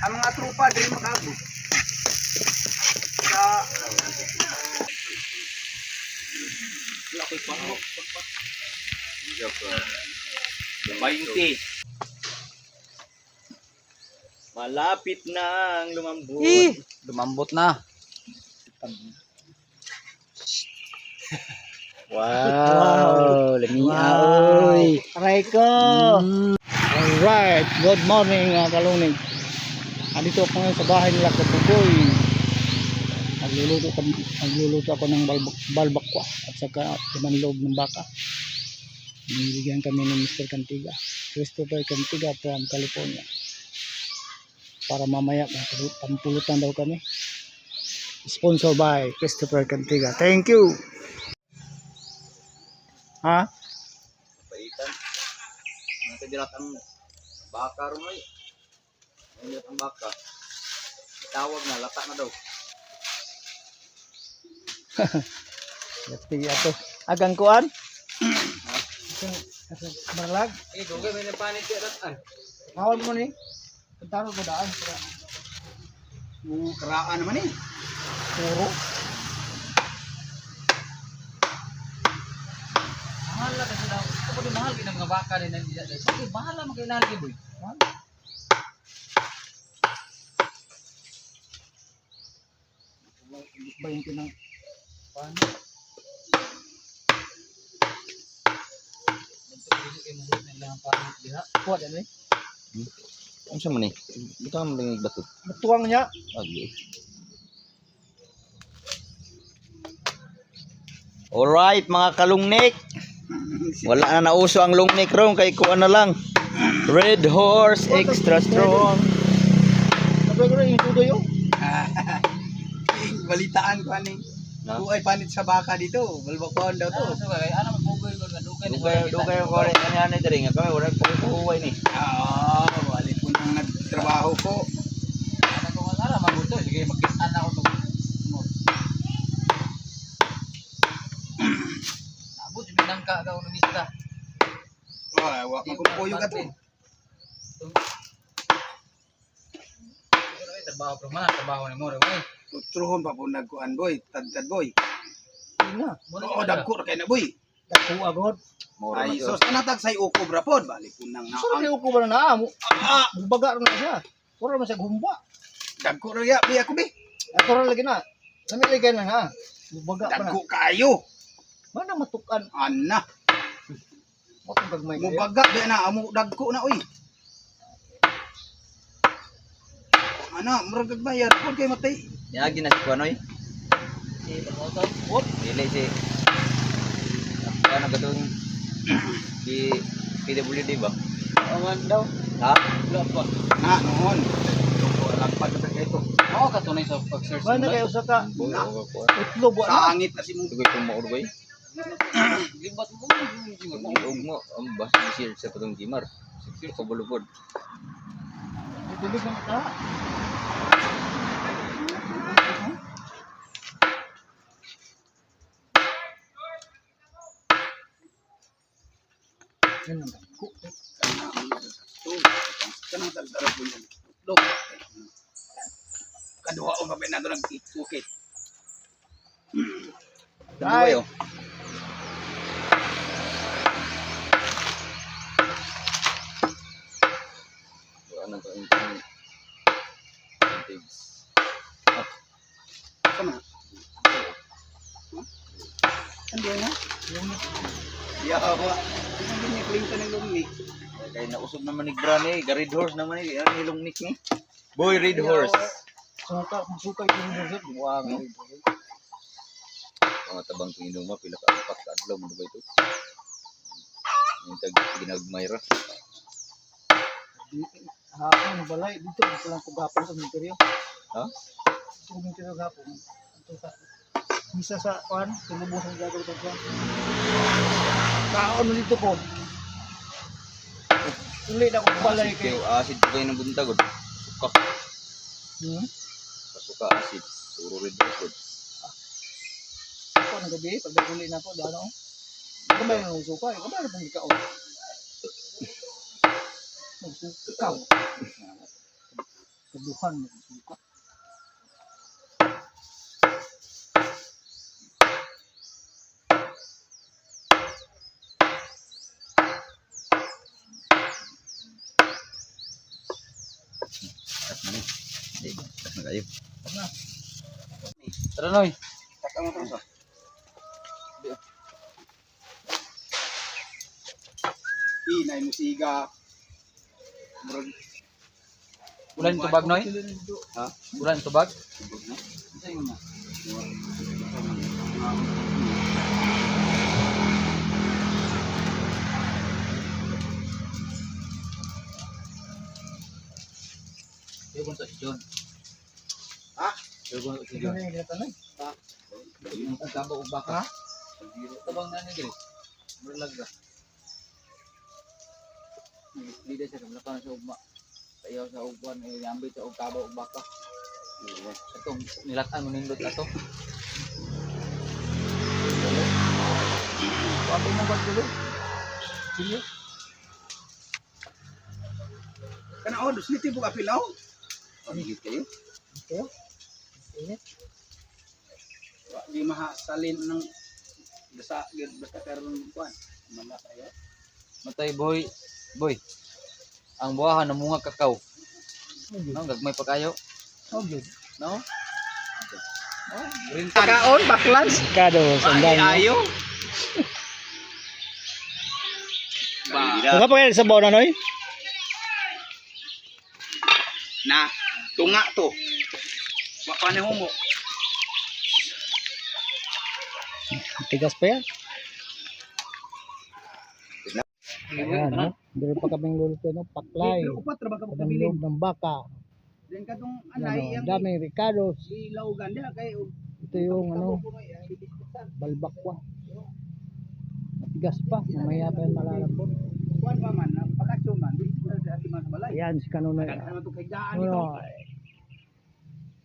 ang mga trupa diri makabot. Sa laki pa mo. 20. Malapit na ang lumambot. Lumambot na. Wow, lamiya oy. Aray ko. Alright, good morning mga kalungnig. Andito ako ngayon sa bahay nila Kapugoy. Nagluluto ako ng balbakwa at saka laman loob ng baka. Binibigyan kami ni Mr. Cantiga, Christopher Cantiga from California. Para mamaya pampulutan daw kami. Sponsored by Christopher Cantiga. Thank you. Ha? Paitan. Nagdirat ang baka ron oy. Nagdirat ang baka. Tawag na, lata na daw. Lati ato. Agang kuan? Barlag? Dugay may napanit ya datan. Kawal mo ni. Taro ko daan. Karaan naman eh. Puro. Mahal lang kasi daw. Ito ko din mahal din ang mga baka din ang dila. Sige, mahal lang magkailangan kayo boy. Ba yung tinang paano? Ito ko din kayo mahal na lang parang diha. Kuat yan eh. Ano siya man eh? Dito ka malingig bato. Matuwang niya. Okay. Alright mga kalungnik. Wala na nauso ang lungnik ron kay kuha na lang. Red Horse Extra Strong. Sabi ko rin yung tudo yung. Balitaan ko ani. No? Buhay panit sa baka dito. Balbakon daw to. Ano sa bagay? Ano magbugoy ko nga dugay Dugay ko rin ano diri nga kami wala ko kuhuway ni. Balik ko nang nagtrabaho ko. Ano ko nga ara mabuto sige magkitaan ako to. Abot yung nangka daw ng mista. Wa man ko puyo ka to. Trabaho pero man trabaho ni mo rin. Tutruhon pa po nagkuan boy. Tad boy. Yun na. Oo, dagko ra kay na boy. Dako agad. Mura Ay, man sos anatag say uko brapod. Balik ko nang Saan naang. yung ko ba na mo? Bubaga rin na siya. Puro naman siya gumba. Dagko ra ya biya ko bi. Ako rin lagi na. Sami lagi na ha. Bubaga pa na. Dagko kayo. Mana matukan. Ana, Matong gagmay kayo. mubaga di na amo dagko na oy. Ana, murag bayar pud kay matay. Yagi na si Kuanoy. Si Bamoto. What? Dili si ano gadong di PWD ba? Awan daw. Ha? Wala pa. Na noon. Lagpad na kay to. Oo katunay sa pag-search. Mana kayo sa ka. Buo ko. Utlo buwan na. Sa angit na si mo. Tugay kong maur bay. Limbat mo. Ug mo ang bas bisil sa patong Jimar. Sikir ko bulubod. Tulig ng ta. Yan ang dako. Kanang tagdara po yan. Kaduha o mabay na doon nag-ikukit. Ano ba yo? Ano to yung pigs. Sama. Ano na? Yawa. Hindi niya klinta ng lumik. Kaya nausog naman ni Granny, Red Horse naman ni ang nilungnik ni. Boy Red Horse. Suka ito yung dessert. Buwang. Mga tabang kinuma pila ka apat ka adlaw mo ba ito? Yung tag ginagmayra. Hapon, balay. Dito, dito lang kugapon sa interior. Ha? Ito yung interior hapon. Ito sa... Isa sa, kuhan, tulubong sa gagawin sa kuhan. Kaon mo dito ko. Tuloy na ako balay Acid kayo. kayo, acid po kayo ng buntagod. Suka. Pasuka acid. Puro Red Horse. Ako ng gabi, pag naguli na ako, daan ako. Kamay na ng suka, kamay na pang ikaw. Magsukaw. Kaduhan mo suka. Tas na kayo. Tara noy. Taka mo to sa. Inay mo siga. Murag Ulan tubag noy. Ha? Ulan tubag. say mo na. Yo kun si John. Ha? Yo kun si John. Ang kabo ug baka. Tabang na ni diri. Murag ra. Hindi sa kamlakan sa ugma. Sayaw sa ugwan eh ambit sa ug kabo ug baka. Atong nilatan mo nindot ato. Wabi mo ba tulo? Sige. Kana oh, dos liti buka pilaw. Pagigit kayo. Wa di mahasalin ng basta karon kuan. Mala kayo. Matay boy. Boy. Ang buwahan ng mga kakao. No, gagmay pa kayo. Okay. No? Oh, green Pagkaon baklans. Kados ang dami. Ayo. Ano pa kayo sa bawa na noy? Na tunga to. Wa pa ni humo. Tigas pa yan. Ayan, no? Meron pa kaming luluto, no? Paklay. Pero upat ra ba ka Ng pagkabilin? loob ng baka. Den katong Ano, anay ang daming ricados. ilaw ganda kay Ito yung ano, balbakwa. Matigas pa. Mamaya pa yung malalambot. kuan pa man pakasyon man di sa atiman balay. Ayan, si Kanonoy. Ano to kay daan dito. Ano,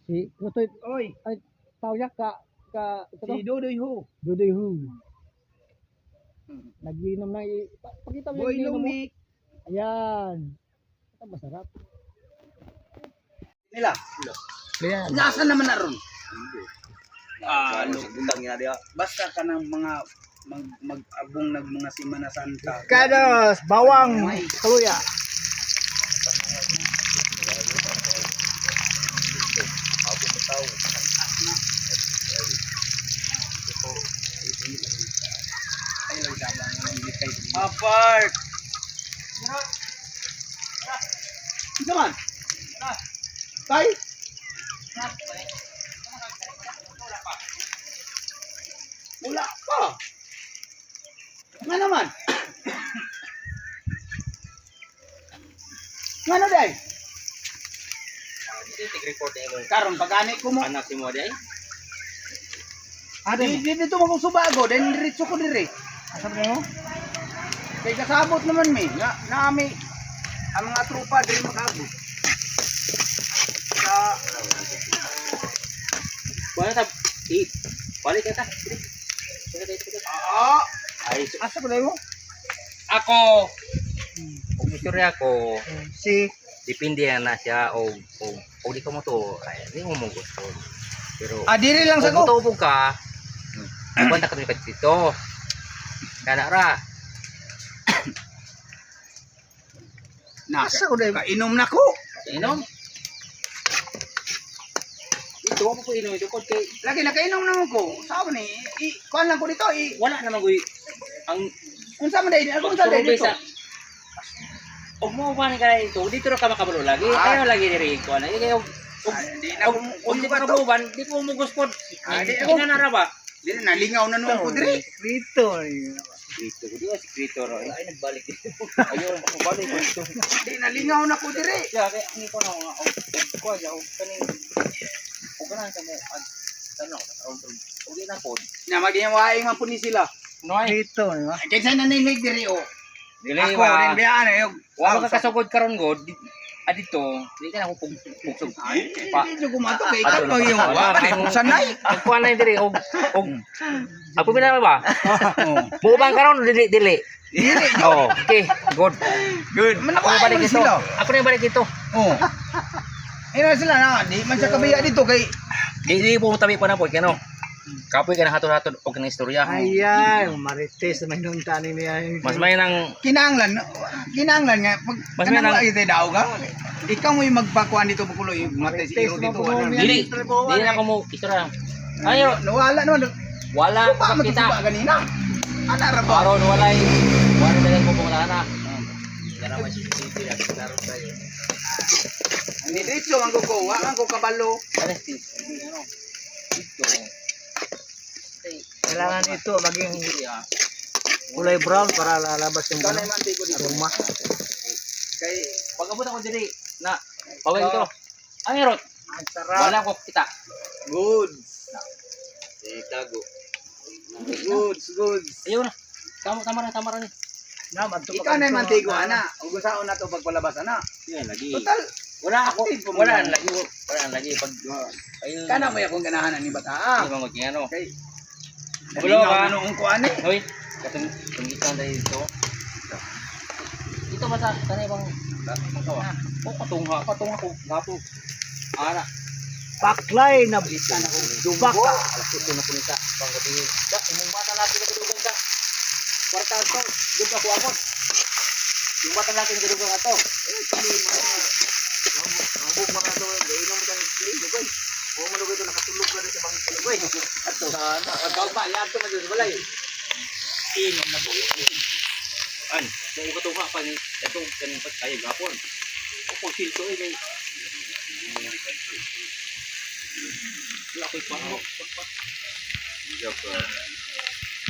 si Kutoy, Oy, ay, tawyak ito si Dodoy Ho. Dudoy Hu. Nagiinom na, pakita mo Boy yung ininom mo. Lumik. Ayan. Ito masarap. Nila. Ayan. Nasaan naman na ron? Ano sa bundang nga dia. Basta ka ng mga mag-abong nag mga Semana Santa. Kados, bawang, kaluya. Apart. Isa man. Tay. Wala pa. Nga naman. Nga na day. Report mo. Karon pagani ko mo. Anak si mo day. Di dito mo kung subago, then diretso ko dire. Asa mo? Kay kasabot naman mi, nga naami ang mga tropa dire makabot. Sa Wala ta. Balik ka ta. ay Asa ko mo? Ako, kung istorya ko, Si depende na siya o di ka mo to, ay, di mo mo gusto. Pero, dire lang sa kung ko. matubo ka, punta ka dito. Kana ra, Nasa ko dai kainom na ko. inom. Ito mo po inom ito, kay Lagi na kainom naman ko. Sabi ni, kuan lang ko dito. wala naman ko ang Unsa man dai? Ako unsa dai dito? Og mo ba ni ka ito, dito ra ka makabalo lagi. Ah. Ayaw lagi diri ko na. Kayo, Di na ko kung di ka to. kabuban, di ko mo gusto. Ah, di Hindi ako. na ra ba? Dire nalingaw na nuwan ko dire. Rito. Dito, di ba si Krito ro? Ay, nagbalik dito. Ayun, ako balik ko dito. Di nalingaw na ko dire. Kaya, kaya, ang iko na, ko, ya, kaning, o ganang ka mo, ano, uli na po. Na maginawaing man pud ni sila. Noy, Rito. Kay sa nanilig dire o. dili Ako ba? din biyaan ayo. Wala ka kasugod karon god, dito, di ka na ko pugsog. Pa, Di ko mato kay Ato, ikaw yung wa pa mo sanay. Kuha na diri, og, ako binala ba? Bubang karon dili, dili. Dire. Oh, okay, good. Good. Man Ako na balik ako dito. sila. Ako na balik dito. Oh. ina sila na, di man sa kabiya dito kay Di po tabi pa na po, kano? Kapoy ka na hatod-hatod o kanang istorya. Ayan, marites na may nung tanin niya. Mas may nang kinanglan nga pag Mas may nang- ay daw ka. Ikaw mo yung magpakuan dito bukulo yung matay si Iro dito. Ano? dili na ko mo istorya. Ayo, Nawala naman. wala Suba ko mo kita. suba kanina. Ana ra ba? Aron walay wala na ko pumula na. Dara may CCTV at klaro tayo. Ni dito man ko wa man ko kabalo. Honesty. Ano? Ito. Kailangan ito maging kulay brown para lalabas yung Kanay man tigo dito. aroma. Kay Pagabot ako diri na paway ito. Ay rot. Ang sarap. Wala ko kita. goods. Itago. Goods. Ayaw na. Tama ra ni. Naman to. Ikaw na man tigo ana. Ug usaon na to pagpalabas ana. Yan lagi. Total Wala ako. active po mo Wala yan. lagi. Wala lagi pag ayun. kana mo akong ganahan ni bata. Ano ba maging ano? Kay Bulo ka. ano ang kuan eh. Hoy, katong tungitan dahil dito. Ito mata kanay bang kawa. O patunga ko gapo. Ana, Paklay na bisa na dubak ka. alas ito na punita. Panggabi. Da, imong mata natin na kadugang ka. Kwarta to, duga ko ako. Yung mata natin kadugang ato. Ang mga to inom tang dugay. O malugay to nakatulog ka sa bangko dugay. Ato sana agaw ba yan to man sa balay. Inom na buo. An, kung katunga pa ni katong kaning pagkayo gapon. O pag silso ay wala ko'y pangok.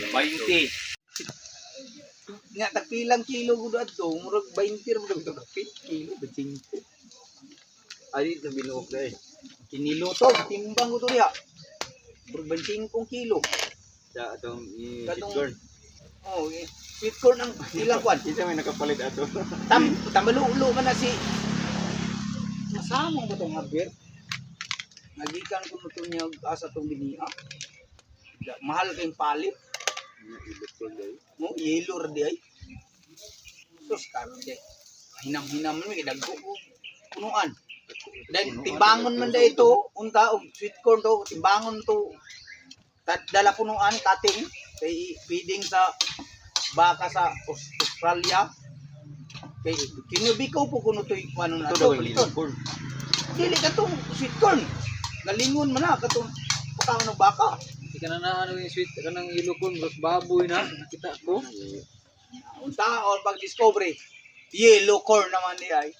20. Nga tapilang kilo gud adto, murag 20 ra gud kapit kilo 25. Ari to binuok dai. Kinilo to, timbang ko to diha. Murag 25 kilo. Sa atong Katong oh, sweet corn ang ilang kwan. Isa may nakapalit ato. Tambalulo man na si masamo ba tong haber? Nagikan ko mo to niya asa tong binia. Mahal kayong palit. Mo yellow ra di ay. Sus karon di. Hinam-hinam man may dagko ko punuan. Dan timbangon man da ito, unta og sweet corn to, timbangon to. Dala punuan cutting kay feeding sa baka sa Australia. Kay kinubi ko po kuno to ano na to. Dili ka tong sweet corn. Galingon man na katong pakaon ng baka. Hindi ka na ano yung sweet ka ng ilokon, mas baboy na. Kita ko. Unta or pag discovery. Yellow corn naman di ay.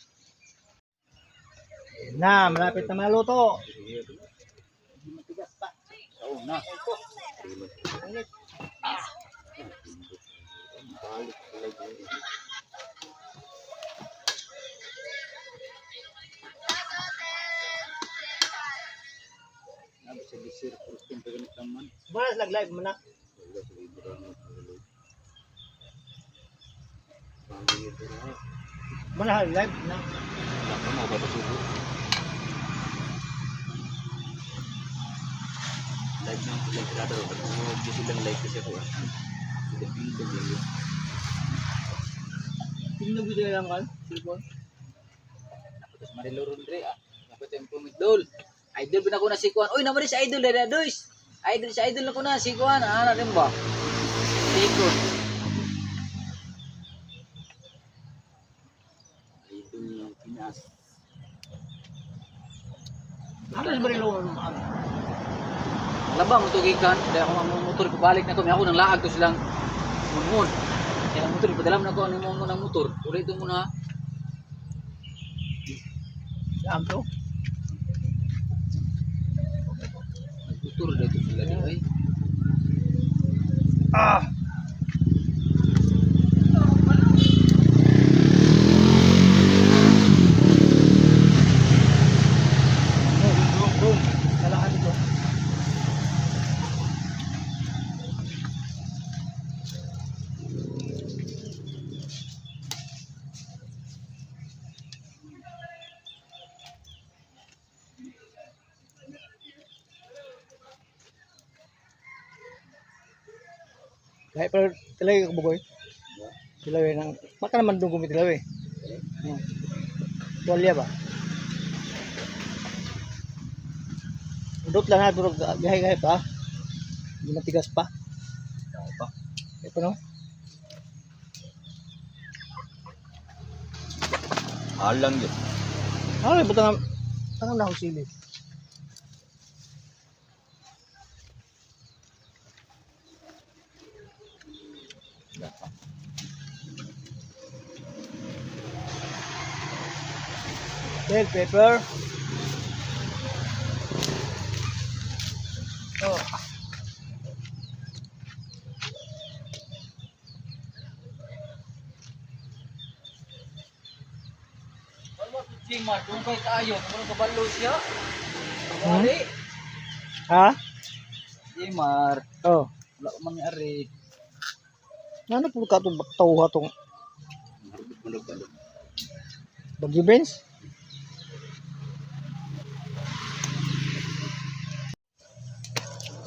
Na, malapit na maluto. Na. Bukas lag-live mo na. Mana live na. Live na ako lang kada ro kung gusto lang live kasi ako. Tingnan mo dyan lang kan. Silpon. Tapos mariloron dre ah. Dapat yung pumidol. Idol ba na ko na si Kuan? Uy, naman si Idol dere dois. Idol si Idol na ko na si Kuan. Ana rin ba? Sikon. Idol ng Pinas. Ano ba rin lo? Labang ito gikan. Dahil ako ang motor pabalik na to. May ako nang laag to silang munmun. Kaya ang motor, padalam na ko ang munmun ng motor. Ulit ito muna. Saan to? Nagmotor dito sila di ay. Ah! Boom. Kailangan ito. Kahit pero tilaway ka bugoy. Tilaway ng maka naman dugong tilaway. Tuwalya ba? Udot lang na, durog, gahay-gahay pa. Hindi matigas pa. Kaya pa no? Alang yun. Ay, butang tangan na ako sili. Bell pepper. Oh. Ano si Jimar? Doon kay tayo. Ano kabalo siya? Hmm? Wali. Ha? Jimar. Oh. Wala ko mangyari. Ano po ka itong tauha itong Bagyo Benz?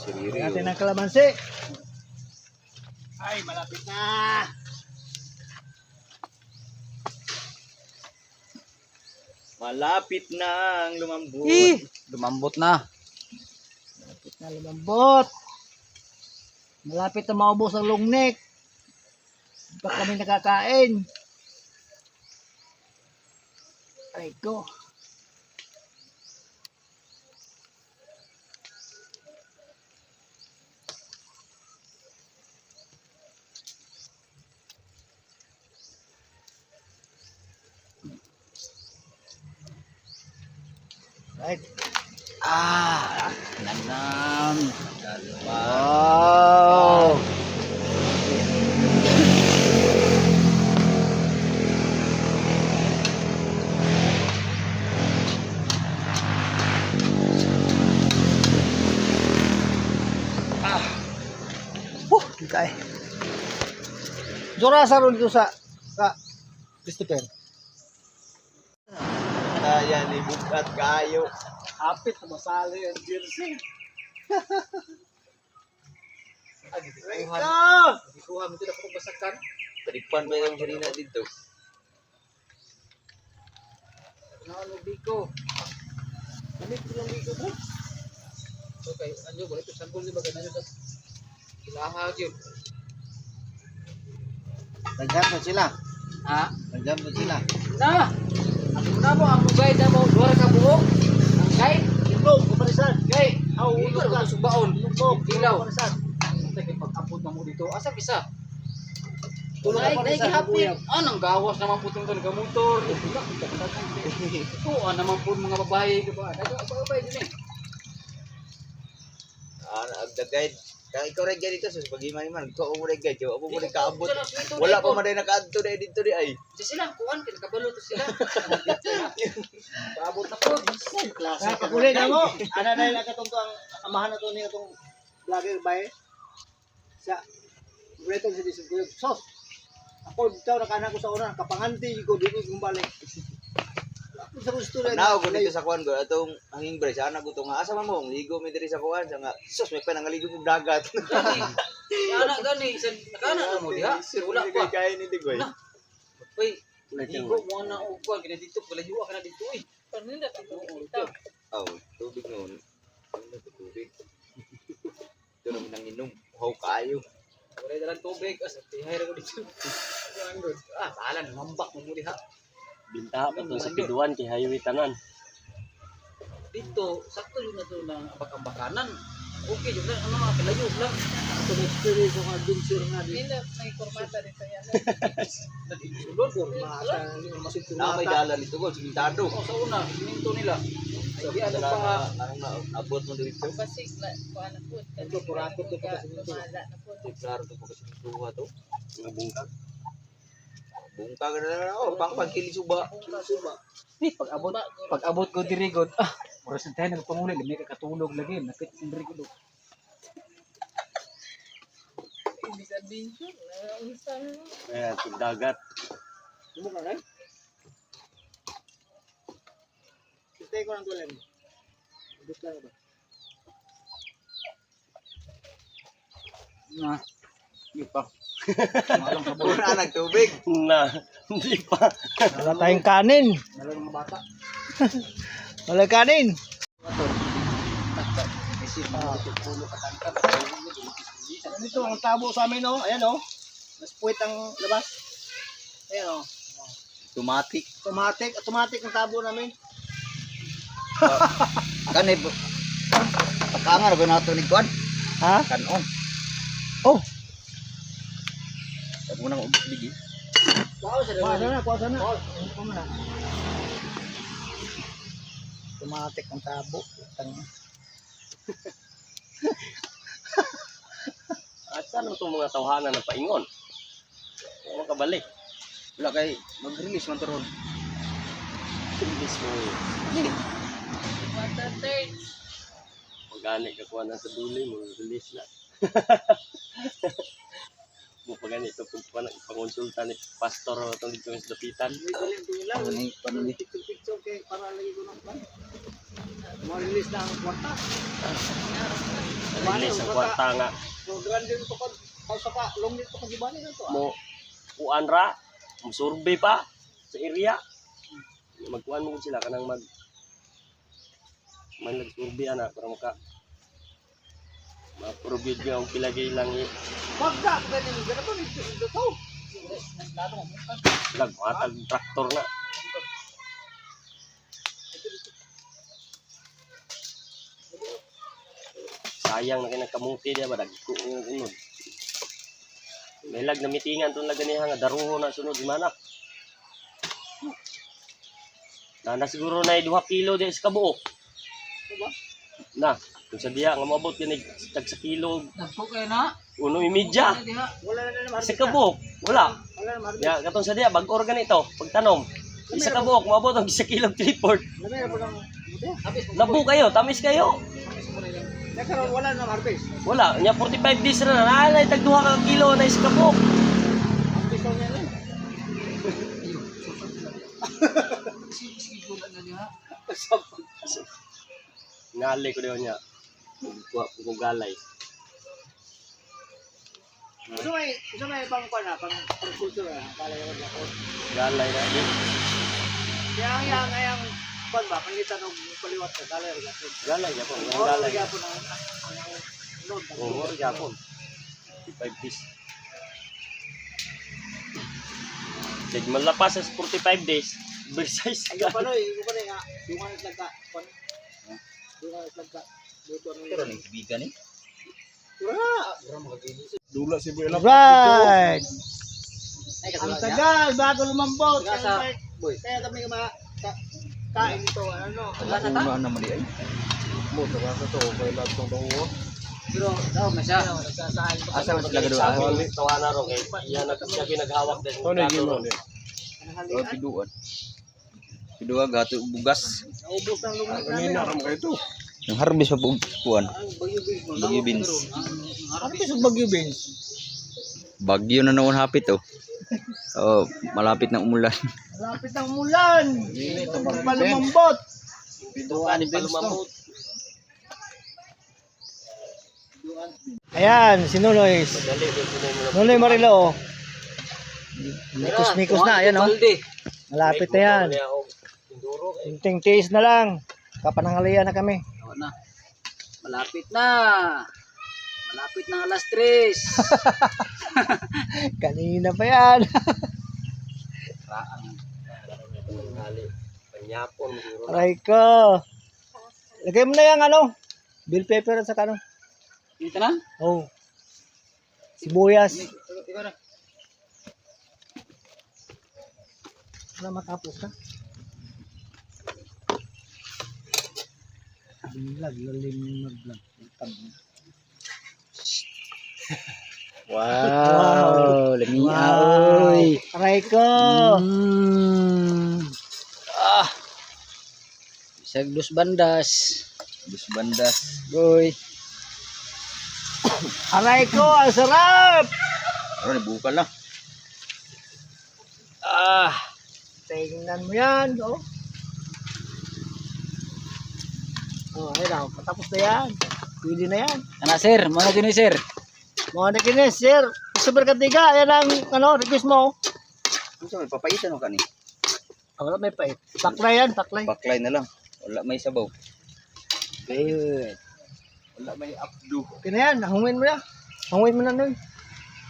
Siriri. Natin ang kalamansi. Ay, malapit na. Malapit na ang lumambot. Lumambot na. Malapit na lumambot. Malapit na maubos ang long neck. Hindi pa kami nakakain. Ay ko. Right. Nanam. Wow. Kay. Jora sa ron dito sa Christopher. Kaya ni bukat kayo. Hapit na masali ang jersey. Ikuha mo ito na kung basakan. Taripan ba yung sarina dito? Ano biko? Gamit ko lang biko bro. Okay, ano ba ito? Sanggol di ba ganyan ito? Ilahag yun. Nagjampot sila. Ha? Nagjampot sila. Na! Ako na mo, ang guide na mo, duwara ka buhok. Ang guide, Itlog, kaparisan. guide. Aw, Ikaw ulo na ka. subaon. Itlog, Ilaw. kaparisan. Sige, pag-abot na mo dito, asa bisa? Tulog Ay, ka dahil kaparisan. kahapit. Anong gawas naman po itong motor. Ito, naman po mga babae. Babae din eh. The guide. Kaya ikaw rin dito, sus, pag-iman-iman. Ikaw mo rin guide. Ako mo rin kaabot. Wala pa man rin nakaadto na dito di ay. Sa sila, kuhan, kinakabalo to sila. Paabot na po. Sa pakulit na mo. Ana na lang katong ang amahan na to ni katong vlogger bay. Sa Breton sa disig ko. Sos. Ako bitaw nakana ko sa una kapanganti ko dili ko balik. Sa gusto rin. Now, kung dito sa kuwan ko, atong hanging brace, anak ko to nga, asa mo, ligo mi diri sa kuwan, sa nga, sus, may panangaligo kong dagat. Gani. Gani. Nakana na mo diha. Wala pa. Kaya ni Digoy. Na. Uy, ligo mo na upuan. Kaya dito, pala juwa ka na dito eh. Oh, tubig noon. Ano to tubig? Ito namin ang inom. Uhaw kayo. Wala dalang tubig. Asa, tihay ko dito. Salan, mambak mo diha. Binta pa to sa Piduan kay highway tanan. Dito, sakto yun na to na ambak-ambakanan. Okay, yun lang. Ano nga, kalayo lang. Ito na experience ng adventure nga dito. May formata rin sa yan. Nag-isulod. Masa ni Na masinturata. may dala nito ko, simentado. Oh, sa una, siminto nila. Sige, ano Dala pa? na, anong naabot mo dito? Basig na kuha na po. Ito, kurakot ito kasi nito. Lumala na po. Klaro to pag simentuha to. Nga bungkag. Bungka ka na lang. Oh, pang pagkilisuba. Suba. Pag-abot ko diri god. Oras na tayo nagpanguli, may kakatulog lagi. Nakit yung diri god. Hindi sa adventure. Unsa na. Kaya dagat. Sumo ka kay? Stay ko ng tulen. Gusto lang ba? Na. Di pa. Malang sa Puro na nagtubig. Na, hindi pa. Wala tayong kanin. Malang mga bata. Wala kanin. pulo katangkad. Ito ang tabo sa amin, oh. Ayan, oh. Mas puwit ang labas. Ayan, oh. Automatic. Automatic ang tabo namin. Kani pagkangar ba nato ni kuan? Ha? Kanon. Oh, Ako nang ubig. Kuha na. Kuha mo na. automatic ang tabo. At saan itong mga tawhanan ng paingon? Huwag makabalik. Wala kay mag-release man to ron. Release mo. Third. Magani ka kuha na sa duli mo. Release na. Mo pa ganito kung pangonsulta ni pastor o itong dito sa dapitan. Ano ni paano ni? Picture kay para lagi ko ng pan. Mo-release na ang kwarta. Release ang kwarta nga. So, grande ito ko. Pausa pa. Long nito ko gibali na to. Mo kuan ra. Mo survey pa sa area. Magkuhan mo sila kanang man nag-survey ana para maka ma-provide nga ang pilagay lang Magda. Ganyan yung ganito. Ito to. matag traktor na. Sayang na kinakamuti dia badag ko yung unod. May lag na mitingan tong laga niya nga daruho na sunod di mana. Na siguro na 2 kilo di sa kabuok. Na, kung sa diya nga maabot kini tag sa kilo Nagpo kayo na. 1.5 Wala na naman. sa kabuok. Wala. Wala na naman. Ya katong sa diya bag-or ganito pagtanom. Isa kabuok maabot og 1 kilo 3/4. Lamay na po ng... Labu kayo, tamis kayo. Nakaroon, wala na harvest. Wala, nya 45 days na nanay tag 2 ka kilo na is kabuok. Harvest daw niya lang. Ngali ko daw niya. Kuha ko galay. Isa may pang pa na, pang kultura na, pala yung ako. Galay na din. Kaya ang pan ba, pangitan ng paliwat ka, kala yung ako. Galay ya po, Oo, galay. kaya po ng load. Oo, ya po. 45 days. Jadi malapas sa 45 days. Oversize Ayaw ka. pa no, yung pa nga, yung mga itlagka, pan. Yung mga itlagka. Luto ng Pero ni bigan ni. Right. Ang tagal, bago lumambot. Gasa, Kaya kami kain ito, ano. Ano naman di ay. pero daw masya. Asa man sila gaduhan? Tawana ro kay iya siya pinaghawak din. Ano gimo? Oh, piduan. Pidua gato bugas. Naubos ng lumang namin. Yung harvest pa po kuan. Ang bagyo-bagyo mo. Bagyo beans. Ano ba sa bagyo beans? Bagyo na noon hapit oh. Oh, malapit na umulan. Lapit ang umulan. Ito pagpalumambot. Piduan pa lumamot. Ayan, si Nunoy. Nunoy Marilo. Mikos-mikos na, ayan oh. Malapit na yan. Tinting tiis na lang. Kapanangalian na kami. Na. Malapit na. Malapit na alas 3. Kanina pa yan. Panyapon siguro. Aray ko. Lagay mo na yung ano. Bell pepper at saka ano. Dito na? Oh. Sibuyas. Ikaw na. Para matapos na. Vlog, lalim yung mag-vlog. Wow, lami Wow. Aray ko. Isag dos bandas. Bus bandas. Boy. Aray ko, ang sarap. Ano ni bukal na. Tingnan mo yan. Oh. Oh, ayun na. Patapos na yan. Pwede na yan. Ana sir, mana gini sir? Mga nakinis, sir. Super Kantiga. Ayan ang ano, request mo. Gusto may papaitan mo kani. Wala may pait. Paklay yan, paklay. Baklay na lang. Wala may sabaw. Good. Wala may abdo. Kinayan, hanguin mo na. Hanguin mo na nun.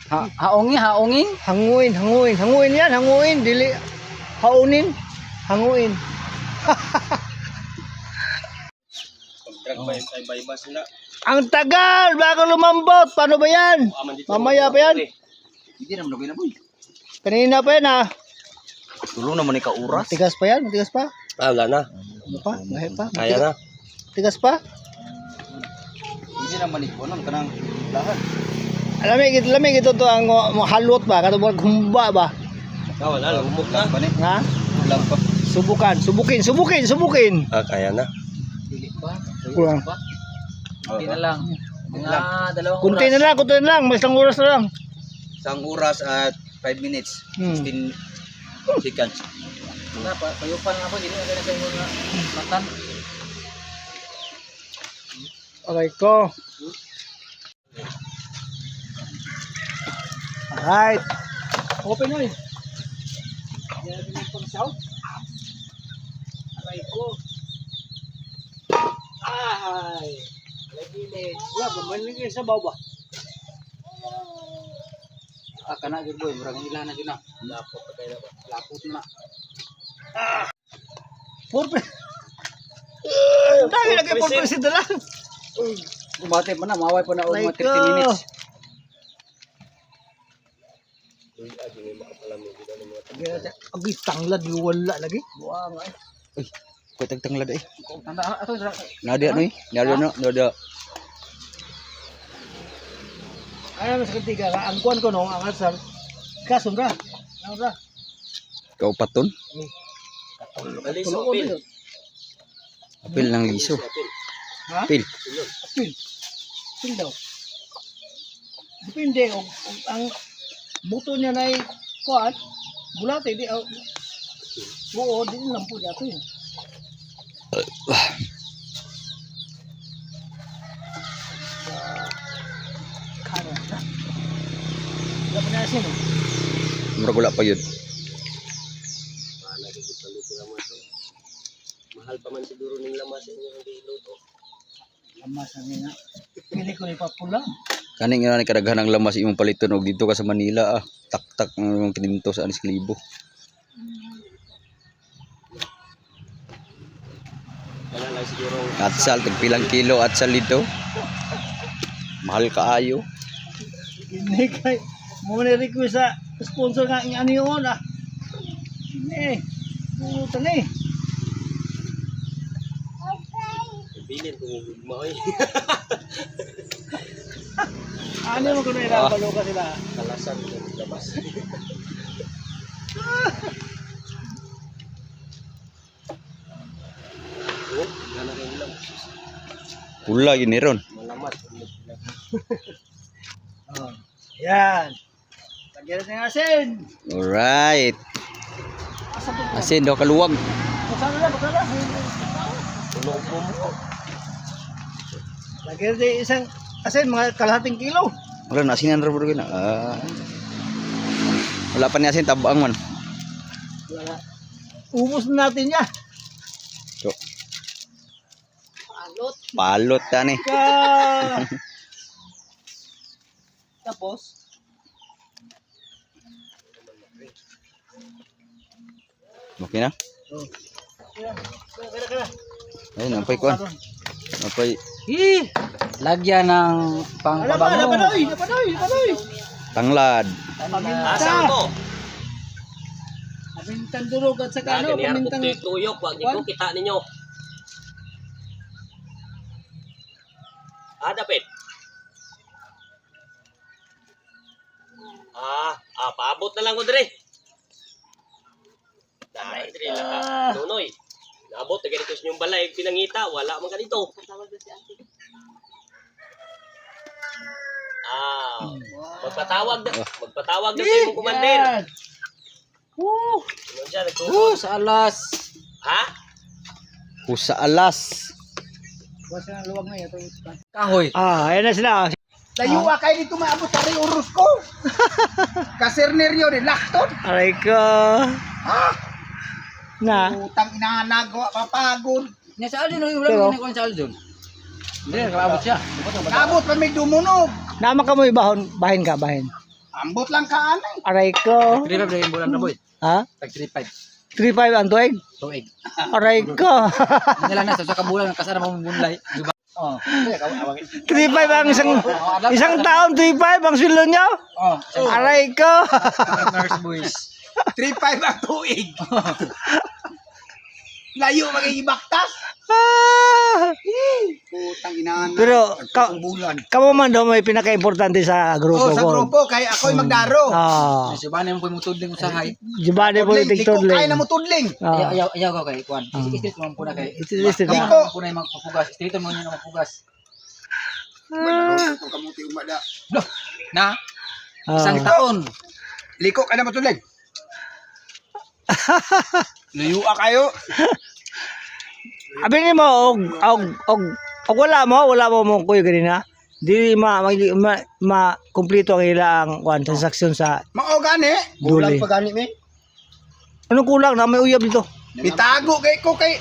Haonging. Hanguin yan, hanguin. Dili, haunin, hanguin. Pag-drag ba iba sila. Ang tagal, bago lumambot. Paano ba yan? Mamaya pa yan. Hindi naman na boy. Kanina pa yan ha. Tulong naman ni kauras. Tigas pa yan, tigas pa. Ah, wala na. Ano pa? Lahit pa. Kaya na. Tigas pa. Hindi naman ikaw nang kanang lahat. Lamig ito to ang halot ba? Katubang humba ba? Ah, wala. Lumot na. Nga? Ulam pa. Subukin. Ah, kaya na. Dili pa. Kulang. Kunti na lang. Mga 2 oras. Kunti na lang. May isang oras na lang. Isang oras at 5 minutes. 16 seconds. Wala pa. Payupan nga po. Dili na ganun kayo mga matan. Okay ko. Alright. Open na eh. Yan natin yung pang-south. Aray ko. Ay. Lagi na eh. Wala, bumalik kayo sa baba. Kana gyud boy, murag ilan na gyud na. Lapot pa kayo na ba? Lapot na. Purpe. Dahil lagi purpe si dalang. Kumate pa na, maway pa na og Aray mga ko. 30 minutes. Agi tanglad wala lagi. Buang ay. Koy tagtanglad eh. Tanda ato dra. Nadi ano eh? Nadi. Ay mas ketiga ang kuan ko no ang asal. Kason ra. Ano ra? Kaupaton. Aliso, Tulungan pil. mo. Apil ng liso. Ha? Apil. Apil. Apil daw. Depende og ang buto niya na kuan. Bulate di oo, di lang po dato yun. Kaya na. Wala pa na asin eh. Murag wala pa yun. Mahal pa man siguro ning lamas inyong giluto. Lamas na nga. Pili ko ipapula. Kaning nga ni kadaghan ang lamas imong paliton og dito ka sa Manila ah. Tak-tak ang kininto sa Anis Kalibo. Wala lang siguro. Atsal tagpilang kilo atsal dito. Mahal kaayo. Hindi kay mo na request sa sponsor nga ang ano yun ah. Hindi. Puta na eh. Bilin kung ugma oy. Ano mo kung nilabalo ka sila? Kalasan ng lamas. Oh, gana rin lang. Pula yun ni ron. Malamat. Oh. Yan. Lagyan natin ng asin. Alright. Asa to? Asin daw kaluwag. Masama na. Tulog mo mo. Lagyan natin isang asin, mga kalahating kilo. Wala na asinan ra bro na. Wala pa ni asin tabang man. Wala. Ubus na natin yan. So. Palot tani. Ka. Tapos, Okay na? oh. Kaya. Ayun, napay kuan. Napay Lagyan ng pangpabango. Napanoy. tanglad. Asa mo? Pamintang durog at saka ano, Ganyan pamintang ko tuyok, wag niyo kita ninyo. Dapit. Paabot na lang ko dire. Dahil dire lang ka. Nunoy. Naabot na ganito sa inyong balay, pinangita, wala man ka dito. Magpatawag na sa imong kumandir. Ano siya, nagtuhod? Sa alas. Ha? Pusa alas. Wasa na luwag na ito. Kahoy. Ayan na sila. Layo kay dito maabot sa urus ko. Kaserneryo ni lakton. Aray ko. Na. Utang inanagawa papagod. Nya sa aldo wala Pero- mo ni kon sa aldo. Hindi, nakaabot siya. Nabot pa may dumunog. Nama ka mo bahin ka, bahin. Ambot lang ka anay. Aray ko. 3.5 na yung bulan na boy. Ha? Tag 3.5. 3.5 ang tuig? Tuig. Aray ko. Nila na sa kabulan kasara mo bunlay. Diba? Oh. 3.5 ang isang taon, 3.5 ang sweldo nyo? Oh. Aray ko. Nurse boys. 3-5 ang tuig. Layo magigibaktas. Putang inaan. Pero bulan. kamo man daw may pinaka-importante sa grupo Oh, sa ko. grupo kay ako'y magdaro. Ah, Si Bane mo po yung tudling sa hay. jibade po yung Liko kay tigtudling. na mo tudling. Ayaw ko kay Kwan. Street mo po na kay. Ito. Liko. Po na yung magpapugas. Street mo yun ang magpapugas. Kamuti umada. Na? Isang Ah, taon. Liko ka na mo tudling. Luyua kayo. Abi ni mo og wala mo kuya ganina. Di ma kumpleto ang ilang kwan transaksyon sa Mao gani. Duli. Kulang pa gani mi. anong kulang na may uyab dito. Itago kay ko kay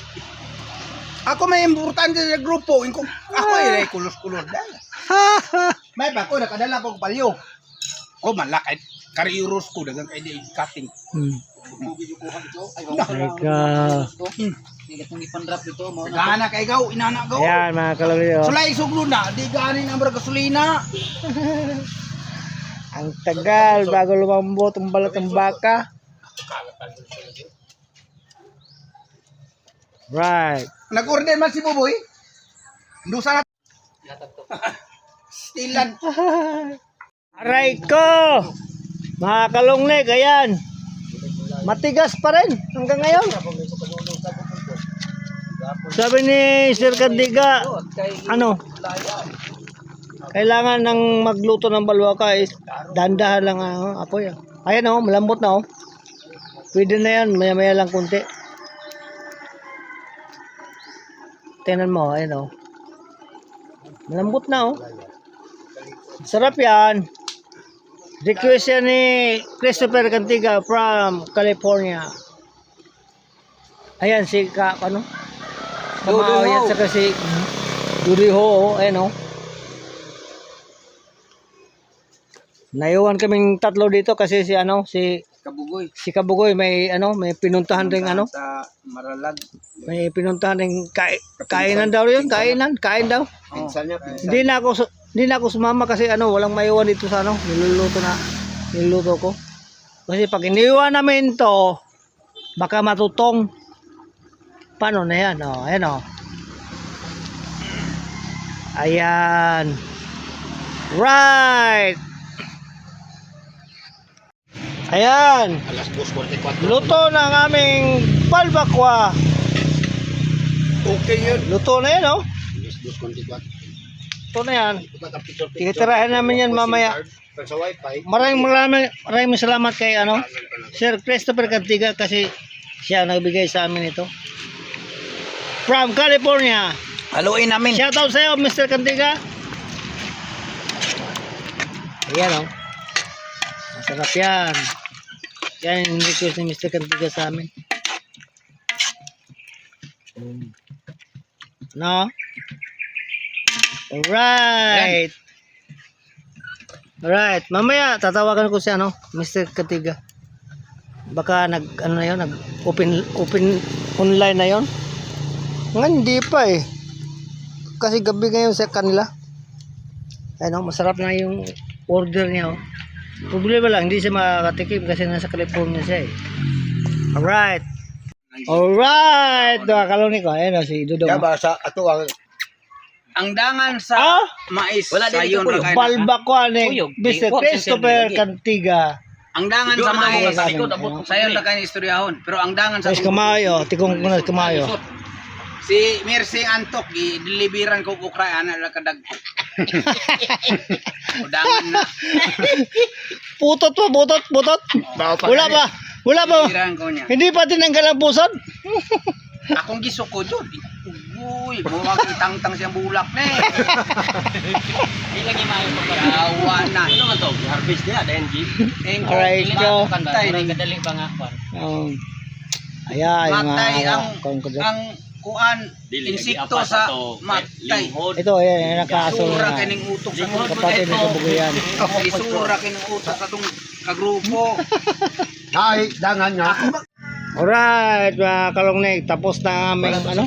ako may importante sa grupo. Ako ay kulos-kulos dala. May ba ko nakadala ko palyo. Oh malakay. Kariuros ko dagang kay di cutting. Ika. Hindi kong ipandrap dito. Mo na. Gana kay gaw inana gaw. Ayan mga kalawyo. Sulay suglo na, di gani na mga gasolina. Ang tagal bago lumambot ang balat ng baka. Right. Nag-order man si Buboy. Dusa na. Stilan. Aray ko! Mga kalungnig, ayan. Matigas pa rin hanggang ngayon. Sabi ni Sir Candiga, ano? Kailangan ng magluto ng balwaka is dandahan lang ang apoy. Ayan oh, malambot na oh. Pwede na yan, maya-maya lang kunti. Tingnan mo, ayan oh. Malambot na oh. Sarap yan. Request yan ni Christopher Cantiga from California. Ayan si ano? Kamao yan sa kasi Duriho, ayan oh. Naiwan kaming tatlo dito kasi si ano, si Kabugoy may ano, may pinuntahan ring ano, Sa Maralag. may pinuntahan ring kainan daw yun, kain daw. Pinsan niya, Hindi na ako sumama kasi ano, walang maiwan dito sa ano, niluluto ko. Kasi pag iniwan namin to, baka matutong. Paano na yan? Oh, ayan oh. Ayan. Right. Ayan. Luto na ang aming balbakwa. okay yun. Luto na yan oh. Luto na yan. Titirahin namin yan mamaya. Sa wifi. Maraming salamat kay ano, Sir Christopher Cantiga kasi siya nagbigay sa amin ito. From California. Haluin namin. Shout out sa iyo, Mr. Cantiga. Ayan oh. Masarap yan. Yan yung request ni Mr. Cantiga sa amin. No? Alright. Alright. Mamaya tatawagan ko si ano, Mr. Cantiga. Baka nag ano na yun, nag open online na yon. Ngayon hindi pa eh. Kasi gabi ngayon sa kanila. Ayun, masarap na yung order niya. Oh. Problema lang, hindi siya makakatikim kasi nasa California siya eh. Alright. Alright. Mga kalungnig ko. Ayun si Dudong. Kaya ba sa ato ang dangan sa Ah? mais Wala din sayon ito, na kayo. Balbakwa ni Uyog. Mr. Uyog. Christopher Cantiga. Ang dangan sa mais sayon na kayo istoryahon. Pero ang dangan sa Sa kamayo. Tikong ko na kamayo. si Mercy Antok i-deliveran ko ukray ana la kadag. Udangan na. Putot. Wala ba? Deliveran ko niya. Hindi pa tinanggal ang pusod? Akong gisuko jud. Uy, mo magitang-tang siyang bulak na eh. Ilang imayo pa Yawa na. Ano man to? Harvest niya, dahil jeep. Alright, so. Kanda, kadaling pangakuan. Ayan, yung Matay ang kung ang kuan Dili insekto apa sa to, matay. linghod. Ito, ayan, nakaso Isura na. kining utok sa Linghod. Kapatid ni Kabugayan. Isura kining utok sa tong kagrupo. Ay, dangan nga. Alright, mga kalongnek, tapos na ang aming ano,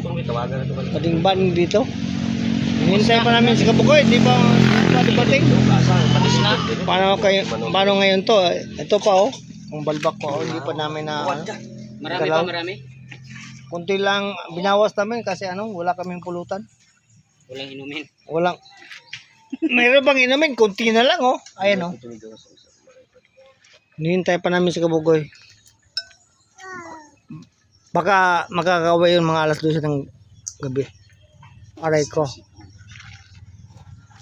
patingban dito. Hinintay pa namin si Kabugoy, di ba pating? Paano ngayon to? Ito pa oh, ang balbak pa oh, hindi pa namin na ano. Marami Galaw. pa, marami. Kunti lang binawas namin kasi ano, wala kaming pulutan. Walang inumin. Walang mayroon bang inumin? Kunti na lang oh. Ayan oh. Hinihintay pa namin si Kabugoy. Baka makakaway yung mga alas 12 ng gabi. Aray ko.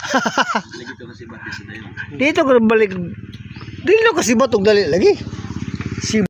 Lagi to kasi batis na yun. Dito ko balik. Dito kasi batog dali lagi. Si